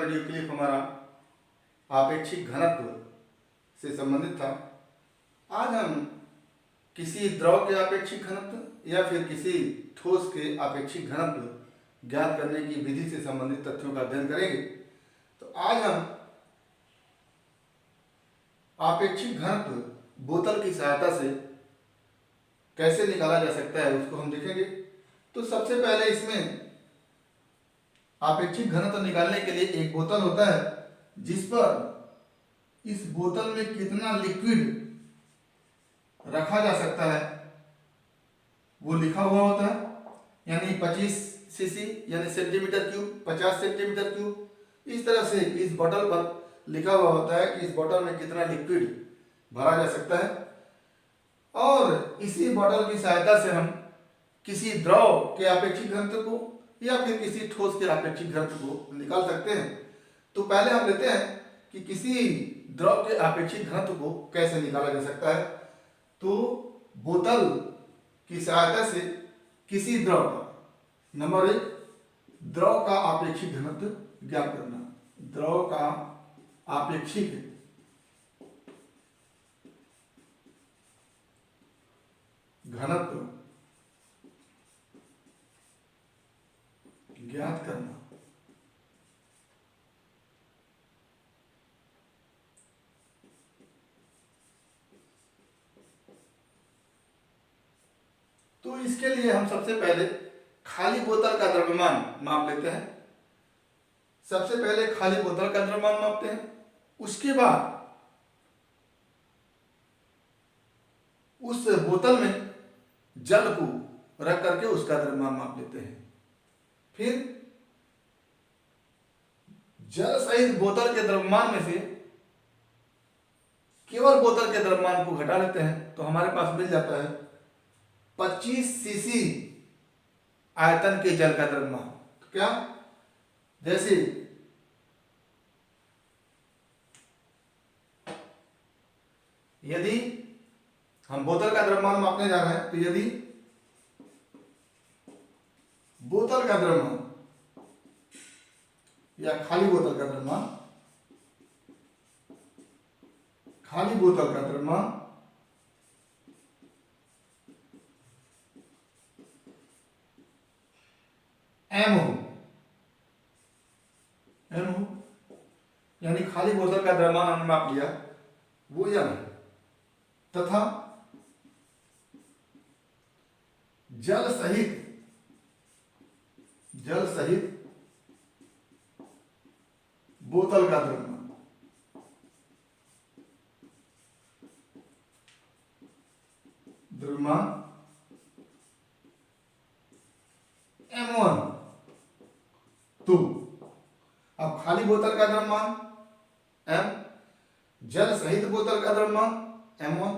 Video clip हमारा आपेक्षिक घनत्व से संबंधित था। आज हम किसी द्रव के आपेक्षिक घनत्व या फिर किसी ठोस के आपेक्षिक घनत्व ज्ञात करने की विधि से संबंधित तथ्यों का अध्ययन करेंगे। तो आज हम आपेक्षिक घनत्व बोतल की सहायता से कैसे निकाला जा सकता है उसको हम देखेंगे। तो सबसे पहले इसमें आपेक्षिक घनत्व निकालने के लिए एक बोतल होता है जिस पर इस बोतल में कितना लिक्विड रखा जा सकता है वो लिखा हुआ होता है, यानी 25 सीसी यानी सेंटीमीटर क्यूब, 50 सेंटीमीटर क्यूब। इस तरह से इस बोतल पर लिखा हुआ होता है कि इस बोतल में कितना लिक्विड भरा जा सकता है, और इसी बोतल की सहायता से हम किसी द्रव के आपेक्षिक घनत्व को या फिर किसी ठोस के आपेक्षिक घनत्व को निकाल सकते हैं। तो पहले हम लेते हैं कि किसी द्रव के आपेक्षिक घनत्व को कैसे निकाला जा सकता है। तो बोतल की सहायता से किसी द्रव का, नंबर 1, द्रव का आपेक्षिक घनत्व ज्ञात करना। द्रव का आपेक्षिक घनत्व ज्ञात करना। तो इसके लिए हम सबसे पहले खाली बोतल का द्रव्यमान माप लेते हैं। सबसे पहले खाली बोतल का द्रव्यमान मापते हैं, उसके बाद उस बोतल में जल को रख करके उसका द्रव्यमान माप लेते हैं। फिर जल सहित बोतल के द्रव्यमान में से केवल बोतल के द्रव्यमान को घटा लेते हैं, तो हमारे पास मिल जाता है 25 सीसी आयतन के जल का द्रव्यमान। तो क्या, जैसे यदि हम बोतल का द्रव्यमान मापने जा रहे हैं, तो यदि बोतल का द्रव्यमान या खाली बोतल का द्रव्यमान, खाली बोतल का द्रव्यमान m हो, यानी खाली बोतल का द्रव्यमान हमने माप लिया वो m है, तथा जल सहित बोतल का द्रव्यमान m1। तो अब खाली बोतल का द्रव्यमान m, जल सहित बोतल का द्रव्यमान m1।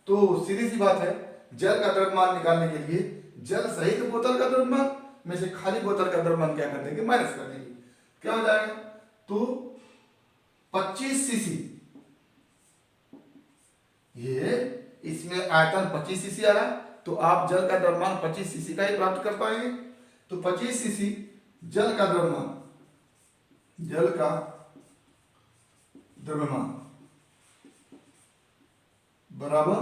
तो सीधी सी बात है, जल का द्रव्यमान निकालने के लिए जल सहित बोतल का द्रव्यमान में से खाली बोतल का द्रव्यमान क्या कर देंगे, माइनस कर देंगे। क्या हो जाएगा, तो 25 सीसी, ये इसमें आयतन 25 सीसी आ रहा है, तो आप जल का द्रव्यमान 25 सीसी का ही प्राप्त कर पाएंगे। तो 25 सीसी जल का द्रव्यमान बराबर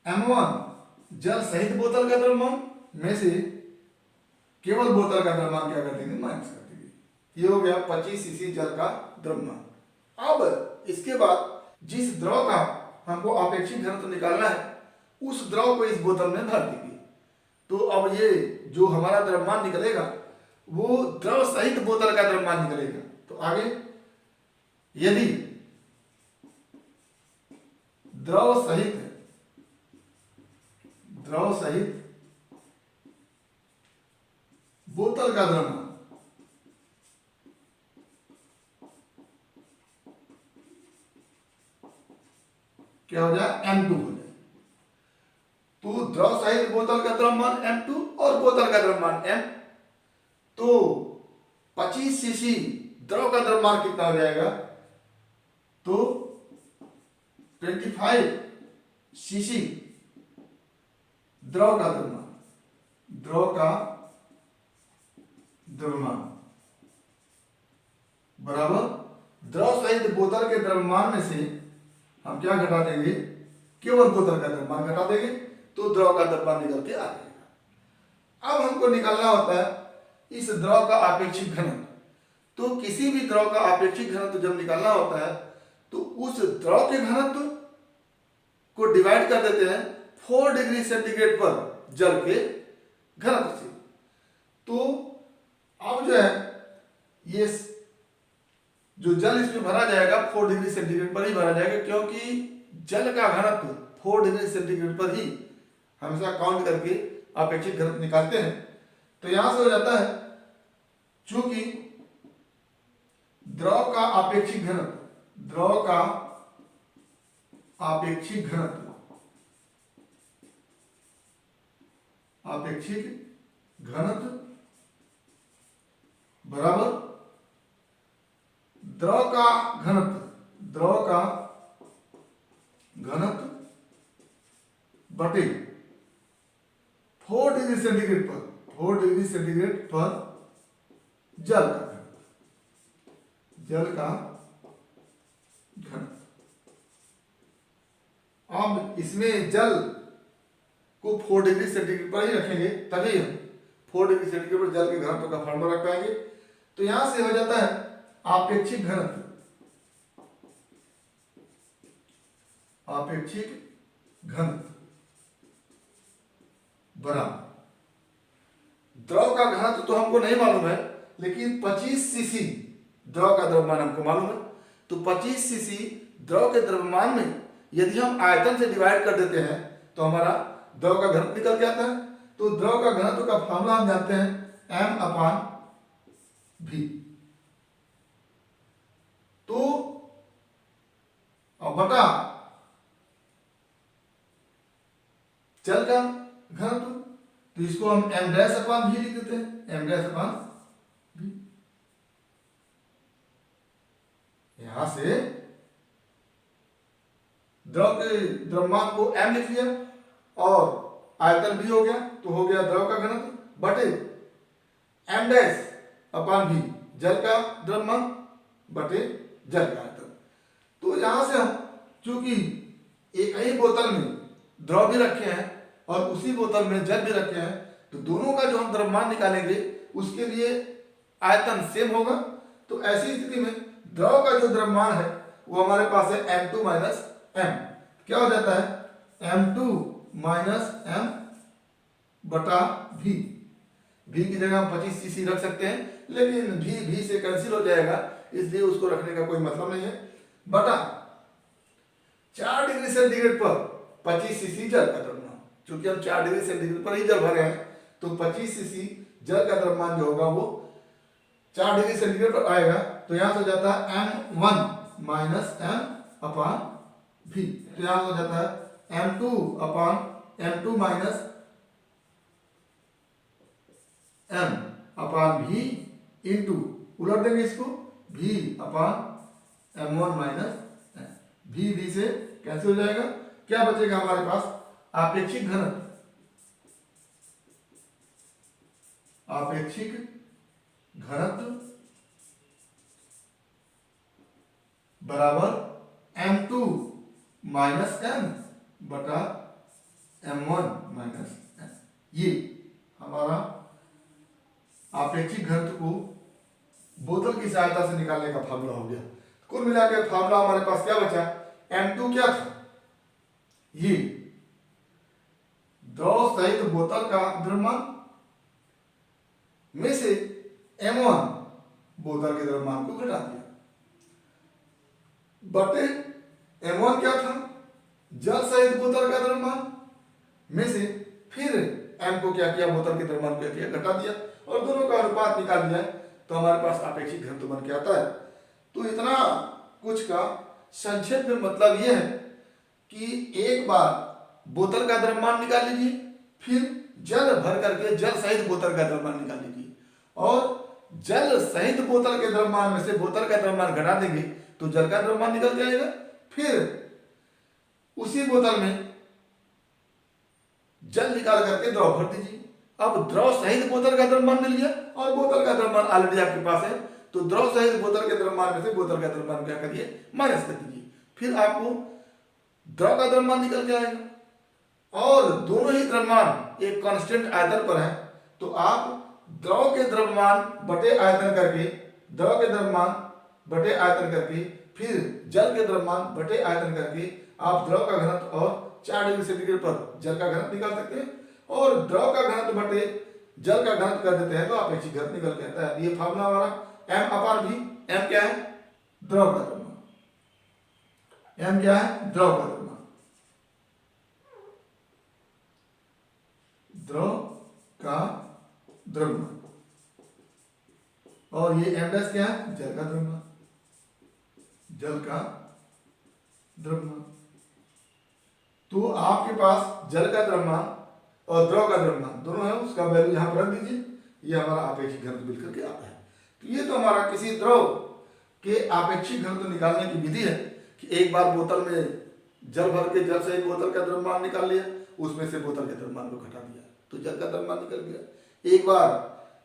m1 जल सहित बोतल का द्रव्यमान में से केवल बोतल का द्रव्यमान क्या कर देंगे, माइनस कर देंगे। ये हो गया 25 सीसी जल का द्रव्यमान। अब इसके बाद जिस द्रव का हमको आपेक्षिक घनत्व निकालना है उस द्रव को इस बोतल में भर देंगे। तो अब ये जो हमारा द्रव्यमान निकलेगा वो द्रव सहित बोतल का द्रव्यमान निकलेगा। तो आगे यदि द्रव सहित बोतल का द्रव्यमान क्या हो जाए, m2 हो जाए। तो द्रव सहित बोतल का द्रव्यमान m2 और बोतल का द्रव्यमान m, तो 25 सीसी द्रव का द्रव्यमान कितना हो जाएगा, तो 25 सीसी द्रव का द्रव्यमान बराबर द्रव सहित बोतल के द्रव्यमान में से हम क्या घटा देंगे, केवल बोतल का द्रव्यमान घटा देंगे, तो द्रव का द्रव्यमान निकल के आ जाएगा। अब हमको निकालना होता है इस द्रव का आपेक्षिक घनत्व। तो किसी भी द्रव का आपेक्षिक घनत्व जब निकालना होता है तो उस द्रव के घनत्व को डिवाइड कर देते हैं 4 डिग्री सेंटीग्रेड पर जल के घनत्व से। तो अब जो है ये जो जल इसमें भरा जाएगा 4 डिग्री सेंटीग्रेड पर ही भरा जाएगा, क्योंकि जल का घनत्व 4 डिग्री सेंटीग्रेड पर ही हमेशा काउंट करके आपेक्षिक घनत्व निकालते हैं। तो यहां से हो जाता है, चूंकि द्रव का आपेक्षिक घनत्व, द्रव का आपेक्षिक घनत्व, आपेक्षिक घनत्व बराबर द्रव का घनत्व, द्रव का घनत्व बटे 4 डिग्री सेंटीग्रेड पर, 4 डिग्री सेंटीग्रेड पर जल का घनत्व, जल का घनत्व। अब इसमें जल को 4 डिग्री सेंटीग्रेड पर ही रखेंगे, तभी हम 4 डिग्री सेंटीग्रेड पर जल के घनत्व का फॉर्मूला रख पाएंगे। तो यहां से हो जाता है आपेक्षिक घनत्व, आपेक्षिक घनत्व बराबर द्रव का घनत्व तो हमको नहीं मालूम है, लेकिन 25 सीसी द्रव का द्रव्यमान हमको मालूम है। तो 25 सीसी द्रव के द्रव्यमान में यदि हम आयतन से डिवाइड कर देते हैं तो हमारा द्रव का घनत्व निकल के आता है। तो द्रव का घनत्व का फॉर्मूला हम जानते हैं m/v। तो अब बटा जल का घनत्व, तो इसको हम m'/v लिख देते हैं, m'/v। यहां से द्रव के द्रव्यमान को m लिख लिया और आयतन भी हो गया, तो हो गया द्रव का घनत्व बटे m'/v जल का द्रव्यमान बटे जल का आयतन। तो यहां से हम चूंकि एक ही बोतल में द्रव भी रखे हैं और उसी बोतल में जल भी रखे हैं, तो दोनों का जो हम द्रव्यमान निकालेंगे उसके लिए आयतन सेम होगा। तो ऐसी स्थिति में द्रव का जो द्रव्यमान है वो हमारे पास है m2 - m। क्या हो जाता है m2 - m बटा v। v की जगह हम 25 सीसी रख सकते हैं, लेकिन v से कैंसिल हो जाएगा, इसलिए उसको रखने का कोई मतलब नहीं है। बटा 4 डिग्री सेंटीग्रेड पर 25 सीसी जल का द्रव्यमान, क्योंकि हम 4 डिग्री सेंटीग्रेड पर ही जल भरे हैं, तो 25 सीसी जल का द्रव्यमान जो होगा वो 4 डिग्री सेंटीग्रेड पर आएगा। तो यहां से हो जाता है m1 - m/v। तो यहां से हो जाता है m2 - m/v इंटू, उलट देंगे इसको, v/m1 - m। v से कैंसिल हो जाएगा, क्या बचेगा हमारे पास आपेक्षिक घनत्व, आपेक्षिक घनत्व बराबर m2 - m बटा m1 - m। ये हमारा आपेक्षिक घनत्व को बोतल की सहायता से निकालने का फार्मूला हो गया। कुल मिलाकर फार्मूला हमारे पास क्या बचा, m2 क्या था, ये द्रव सहित बोतल का द्रव्यमान में से m1 बोतल के द्रव्यमान को घटा दिया, बटे m1 क्या था, जल सहित बोतल का द्रव्यमान में से फिर m को क्या किया, बोतल के द्रव्यमान को क्या किया, घटा दिया और दोनों का अनुपात निकाल दिया, तो हमारे पास आपेक्षिक घनत्व बन के आता है। तो इतना कुछ का संक्षेप में मतलब यह है कि एक बार बोतल का द्रव्यमान निकाल लीजिए, फिर जल भर करके जल सहित बोतल का द्रव्यमान निकाल लीजिए, और जल सहित बोतल के द्रव्यमान में से बोतल का द्रव्यमान घटा देंगे तो जल का द्रव्यमान निकल जाएगा। फिर उसी बोतल में जल निकाल करके द्रव भर दीजिए। अब द्रव सहित बोतल का द्रव्यमान मिल गया और बोतल का द्रव्यमान ऑलरेडी आपके पास है, तो द्रव सहित बोतल के द्रव्यमान में से बोतल का द्रव्यमान क्या करिए, माइनस कर दीजिए। फिर आपको द्रव का द्रव्यमान निकल के आएगा। और दोनों ही द्रव्यमान एक कांस्टेंट आयतन पर है, तो आप द्रव के द्रव्यमान बटे आयतन करके, द्रव के द्रव्यमान बटे आयतन करके, फिर जल के द्रव्यमान बटे आयतन करके आप द्रव का घनत्व और 4 डिग्री सेंटीग्रेड पर जल का घनत्व निकाल सकते हैं। और द्रव का घनत्व बटे जल का घनत्व कर देते हैं तो अपेक्षित घनत्व निकल के आता है। ये फार्मूला हमारा m/v। m क्या है, द्रव का द्रव्यमान। m क्या है, द्रव का द्रव्यमान। द्रव का द्रव्यमान। और ये m डैश क्या है, जल का द्रव्यमान। जल का द्रव्यमान। तो आपके पास जल का द्रव्यमान और द्रव का द्रव्यमान दोनों है, उसका वैल्यू यहां पर रख दीजिए। ये हमारा आपेक्षिक घनत्व मिलकर के आता है। तो ये तो हमारा किसी द्रव के आपेक्षिक घनत्व निकालने की विधि है कि एक बार बोतल में जल भर के जल से एक बोतल का द्रव्यमान निकाल लिया, उसमें से बोतल के द्रव्यमान को घटा दिया तो जल का द्रव्यमान निकल गया। एक बार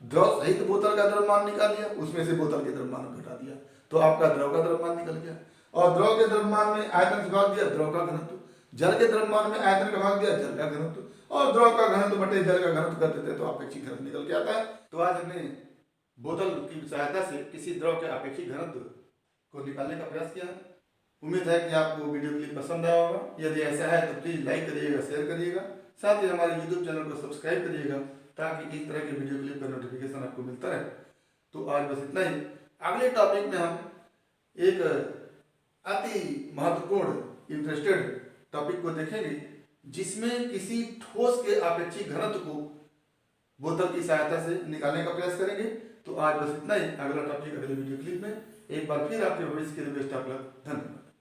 द्रव सहित बोतल का द्रव्यमान निकाल लिया, उसमें से बोतल के द्रव्यमान को घटा दिया तो आपका द्रव का द्रव्यमान निकल गया। और द्रव के द्रव्यमान में आयतन से भाग दिया, द्रव का घनत्व। जल के द्रव्यमान में आयतन का भाग दिया, जल का घनत्व। और द्रव का घनत्व बटे जल का घनत्व कर देते तो अपेक्षित घनत्व निकल के आता है। तो आज हमने बोतल की सहायता से किसी द्रव के अपेक्षित घनत्व को निकालने का प्रयास किया। उम्मीद है कि आपको वीडियो क्लिप पसंद आया होगा। यदि ऐसा है तो प्लीज लाइक करिएगा, शेयर करिएगा, साथ ही हमारे यूट्यूब चैनल को सब्सक्राइब करिएगा ताकि इस तरह के वीडियो क्लिप का नोटिफिकेशन आपको मिलता रहे। तो आज बस इतना ही। अगले टॉपिक में हम एक अति महत्वपूर्ण इंटरेस्टेड टॉपिक को देखेंगे जिसमें किसी ठोस के अपेक्षित घनत्व को बोतल की सहायता से निकालने का प्रयास करेंगे। तो आज बस इतना ही। अगला टॉपिक अगले वीडियो क्लिप में। एक बार फिर आपके भविष्य के लिए बेस्ट ऑफ लक। धन्यवाद।